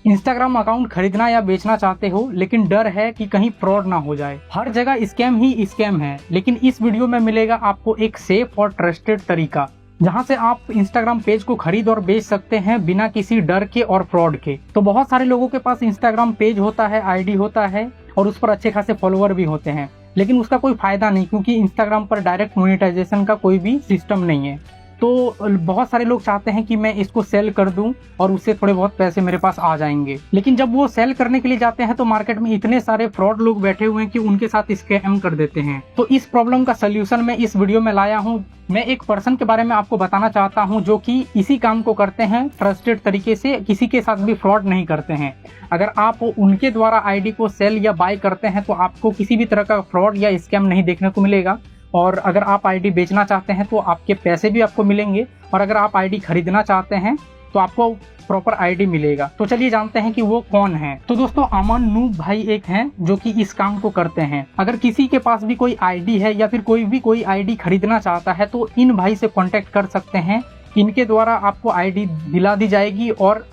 Instagram account खरीदना या बेचना चाहते हो लेकिन डर है कि कहीं फ्रॉड ना हो जाए। हर जगह स्कैम ही स्कैम है, लेकिन इस वीडियो में मिलेगा आपको एक सेफ और ट्रस्टेड तरीका जहां से आप इंस्टाग्राम पेज को खरीद और बेच सकते हैं बिना किसी डर के और फ्रॉड के। तो बहुत सारे लोगों के पास इंस्टाग्राम पेज होता है, आईडी होता है और उस पर अच्छे खासे फॉलोअर भी होते हैं, लेकिन उसका कोई फायदा नहीं क्योंकि इंस्टाग्राम पर डायरेक्ट मोनेटाइजेशन का कोई भी सिस्टम नहीं है। तो बहुत सारे लोग चाहते हैं कि मैं इसको सेल कर दूं और उससे थोड़े बहुत पैसे मेरे पास आ जाएंगे, लेकिन जब वो सेल करने के लिए जाते हैं तो मार्केट में इतने सारे फ्रॉड लोग बैठे हुए हैं कि उनके साथ स्कैम कर देते हैं। तो इस प्रॉब्लम का सलूशन मैं इस वीडियो में लाया हूं। मैं एक पर्सन के बारे में आपको बताना चाहता हूं जो कि इसी काम को करते हैं ट्रस्टेड तरीके से, किसी के साथ भी फ्रॉड नहीं करते हैं। अगर आप उनके द्वारा आईडी को सेल या बाय करते हैं तो आपको किसी भी तरह का फ्रॉड या स्कैम नहीं देखने को मिलेगा। और अगर आप आईडी बेचना चाहते हैं तो आपके पैसे भी आपको मिलेंगे, और अगर आप आईडी खरीदना चाहते हैं तो आपको प्रॉपर आईडी मिलेगा। तो चलिए जानते हैं कि वो कौन है। तो दोस्तों, अमन नूब भाई एक हैं जो कि इस काम को करते हैं। अगर किसी के पास भी कोई आईडी है या फिर कोई आईडी खरीदना चाहता है तो इन भाई से कांटेक्ट कर सकते हैं। इनके द्वारा आपको आईडी दिला दी जाएगी और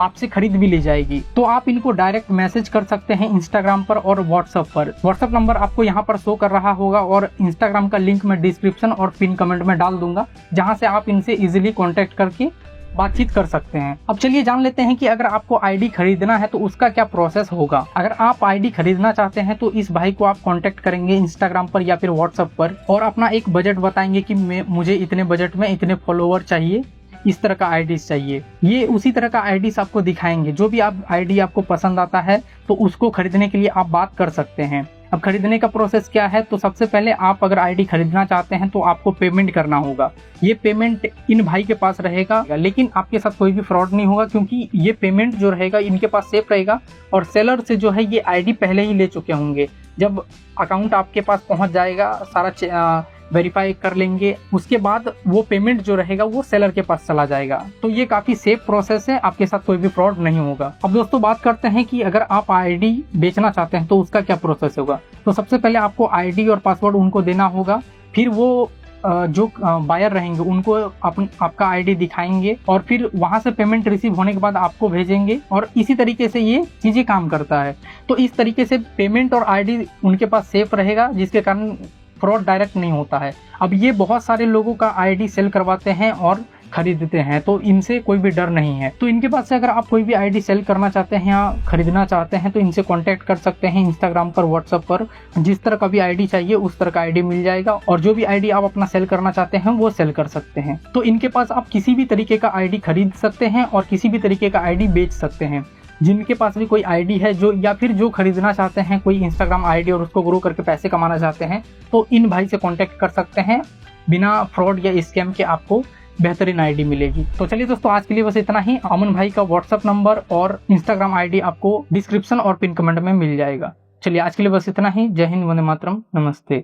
आपसे खरीद भी ली जाएगी। तो आप इनको डायरेक्ट मैसेज कर सकते हैं इंस्टाग्राम पर और व्हाट्सएप पर। व्हाट्सएप नंबर आपको यहाँ पर शो कर रहा होगा और इंस्टाग्राम का लिंक मैं डिस्क्रिप्शन और पिन कमेंट में डाल दूंगा, जहाँ से आप इनसे इजीली कांटेक्ट करके बातचीत कर सकते हैं। अब चलिए जान लेते हैं कि अगर आपको आईडी खरीदना है तो उसका क्या प्रोसेस होगा। अगर आप आईडी खरीदना चाहते हैं तो इस भाई को आप कांटेक्ट करेंगे इंस्टाग्राम पर या फिर व्हाट्सएप पर और अपना एक बजट बताएंगे कि मुझे इतने बजट में इतने फॉलोअर चाहिए, इस तरह का आईडीज चाहिए। ये उसी तरह का आईडीज आपको दिखाएंगे। जो भी आप आईडी आपको पसंद आता है तो उसको खरीदने के लिए आप बात कर सकते हैं। अब खरीदने का प्रोसेस क्या है, तो सबसे पहले आप अगर आईडी खरीदना चाहते हैं तो आपको पेमेंट करना होगा। ये पेमेंट इन भाई के पास रहेगा, लेकिन आपके साथ कोई भी फ्रॉड नहीं होगा क्योंकि ये पेमेंट जो रहेगा इनके पास सेफ रहेगा और सेलर से जो है ये आईडी पहले ही ले चुके होंगे। जब अकाउंट आपके पास पहुंच जाएगा, सारा वेरीफाई कर लेंगे, उसके बाद वो पेमेंट जो रहेगा वो सेलर के पास चला जाएगा। तो ये काफी सेफ प्रोसेस है, आपके साथ कोई भी फ्रॉड नहीं होगा। अब दोस्तों बात करते हैं कि अगर आप आईडी बेचना चाहते हैं तो उसका क्या प्रोसेस होगा। तो सबसे पहले आपको आईडी और पासवर्ड उनको देना होगा, फिर वो जो बायर रहेंगे उनको आपका आईडी दिखाएंगे और फिर वहां से पेमेंट रिसीव होने के बाद आपको भेजेंगे और इसी तरीके से ये चीजें काम करता है। तो इस तरीके से पेमेंट और आईडी उनके पास सेफ रहेगा, जिसके कारण फ्रॉड डायरेक्ट नहीं होता है। अब ये बहुत सारे लोगों का आईडी सेल करवाते हैं और खरीदते हैं, तो इनसे कोई भी डर नहीं है। तो इनके पास से अगर आप कोई भी आईडी सेल करना चाहते हैं या खरीदना चाहते हैं तो इनसे कांटेक्ट कर सकते हैं इंस्टाग्राम पर, व्हाट्सएप पर। जिस तरह का भी आईडी चाहिए उस तरह का आईडी मिल जाएगा और जो भी आईडी आप अपना सेल करना चाहते हैं वो सेल कर सकते हैं। तो इनके पास आप किसी भी तरीके का आईडी खरीद सकते हैं और किसी भी तरीके का आईडी बेच सकते हैं। जिनके पास भी कोई आईडी है जो या फिर जो खरीदना चाहते हैं कोई इंस्टाग्राम आईडी और उसको ग्रो करके पैसे कमाना चाहते हैं तो इन भाई से कांटेक्ट कर सकते हैं। बिना फ्रॉड या स्कैम के आपको बेहतरीन आईडी मिलेगी। तो चलिए दोस्तों, आज के लिए बस इतना ही। अमन भाई का व्हाट्सएप नंबर और इंस्टाग्राम आईडी आपको डिस्क्रिप्शन और पिन कमेंट में मिल जाएगा। चलिए आज के लिए बस इतना ही। जय हिंद, वंदे मातरम, नमस्ते।